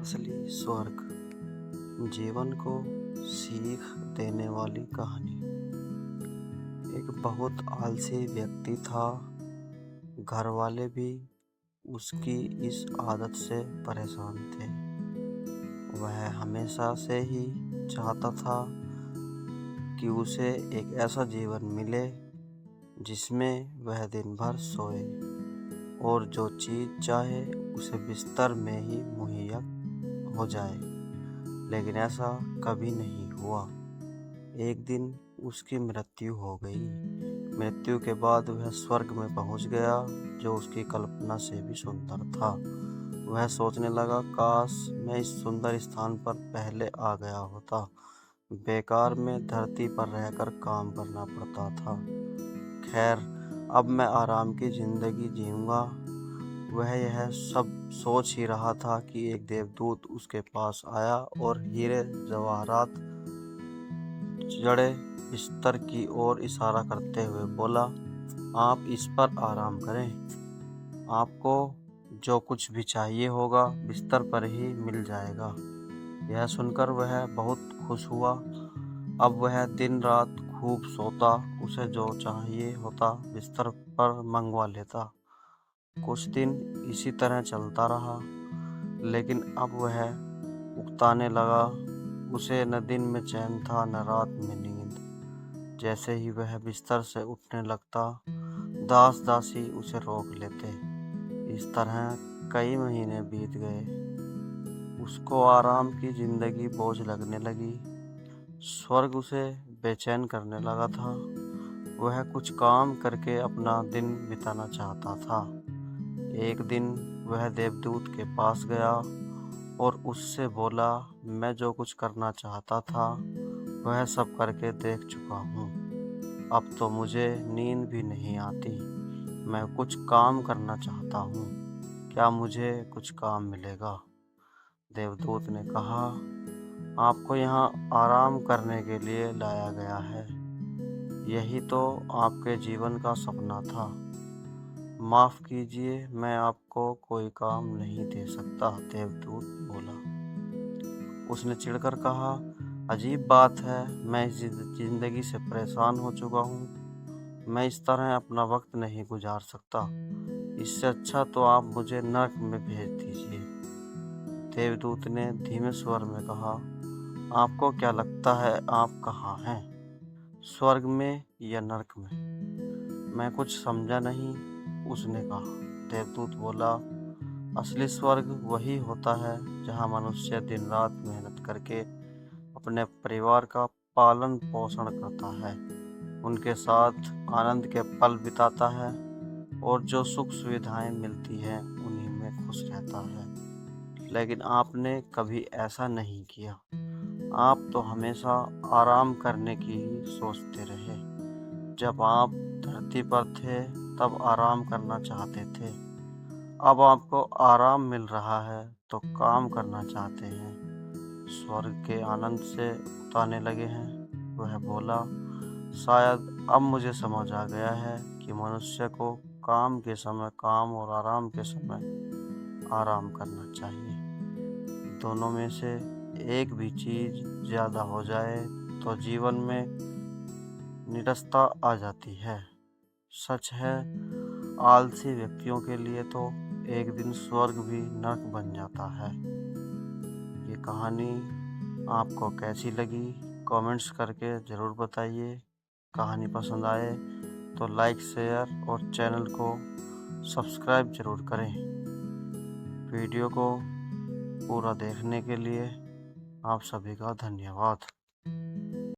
असली स्वर्ग जीवन को सीख देने वाली कहानी। एक बहुत आलसी व्यक्ति था। घर वाले भी उसकी इस आदत से परेशान थे। वह हमेशा से ही चाहता था कि उसे एक ऐसा जीवन मिले जिसमें वह दिन भर सोए और जो चीज़ चाहे उसे बिस्तर में ही मुहैया हो जाए, लेकिन ऐसा कभी नहीं हुआ। एक दिन उसकी मृत्यु हो गई। मृत्यु के बाद वह स्वर्ग में पहुंच गया, जो उसकी कल्पना से भी सुंदर था। वह सोचने लगा, काश मैं इस सुंदर स्थान पर पहले आ गया होता। बेकार में धरती पर रहकर काम करना पड़ता था। खैर, अब मैं आराम की जिंदगी जीऊंगा। वह यह सब सोच ही रहा था कि एक देवदूत उसके पास आया और हीरे जवाहरात जड़े बिस्तर की ओर इशारा करते हुए बोला, आप इस पर आराम करें। आपको जो कुछ भी चाहिए होगा बिस्तर पर ही मिल जाएगा। यह सुनकर वह बहुत खुश हुआ। अब वह दिन रात खूब सोता, उसे जो चाहिए होता बिस्तर पर मंगवा लेता। कुछ दिन इसी तरह चलता रहा, लेकिन अब वह उकताने लगा। उसे न दिन में चैन था न रात में नींद। जैसे ही वह बिस्तर से उठने लगता, दास दासी उसे रोक लेते। इस तरह कई महीने बीत गए। उसको आराम की जिंदगी बोझ लगने लगी। स्वर्ग उसे बेचैन करने लगा था। वह कुछ काम करके अपना दिन बिताना चाहता था। एक दिन वह देवदूत के पास गया और उससे बोला, मैं जो कुछ करना चाहता था वह सब करके देख चुका हूँ। अब तो मुझे नींद भी नहीं आती। मैं कुछ काम करना चाहता हूँ। क्या मुझे कुछ काम मिलेगा? देवदूत ने कहा, आपको यहाँ आराम करने के लिए लाया गया है। यही तो आपके जीवन का सपना था। माफ कीजिए, मैं आपको कोई काम नहीं दे सकता, देवदूत बोला। उसने चिढ़कर कहा, अजीब बात है, मैं इस जिंदगी से परेशान हो चुका हूँ। मैं इस तरह अपना वक्त नहीं गुजार सकता। इससे अच्छा तो आप मुझे नर्क में भेज दीजिए। देवदूत ने धीमे स्वर में कहा, आपको क्या लगता है आप कहाँ हैं? स्वर्ग में या नर्क में? मैं कुछ समझा नहीं, उसने कहा। देवदूत बोला, असली स्वर्ग वही होता है जहाँ मनुष्य दिन रात मेहनत करके अपने परिवार का पालन पोषण करता है, उनके साथ आनंद के पल बिताता है और जो सुख सुविधाएं मिलती हैं उन्हीं में खुश रहता है। लेकिन आपने कभी ऐसा नहीं किया। आप तो हमेशा आराम करने की ही सोचते रहे। जब आप धरती पर थे तब आराम करना चाहते थे। अब आपको आराम मिल रहा है तो काम करना चाहते हैं। स्वर्ग के आनंद से उताने लगे हैं। वह बोला, शायद अब मुझे समझ आ गया है कि मनुष्य को काम के समय काम और आराम के समय आराम करना चाहिए। दोनों में से एक भी चीज़ ज़्यादा हो जाए तो जीवन में निरस्ता आ जाती है। सच है, आलसी व्यक्तियों के लिए तो एक दिन स्वर्ग भी नर्क बन जाता है। ये कहानी आपको कैसी लगी? कमेंट्स करके ज़रूर बताइए। कहानी पसंद आए तो लाइक, शेयर और चैनल को सब्सक्राइब ज़रूर करें। वीडियो को पूरा देखने के लिए आप सभी का धन्यवाद।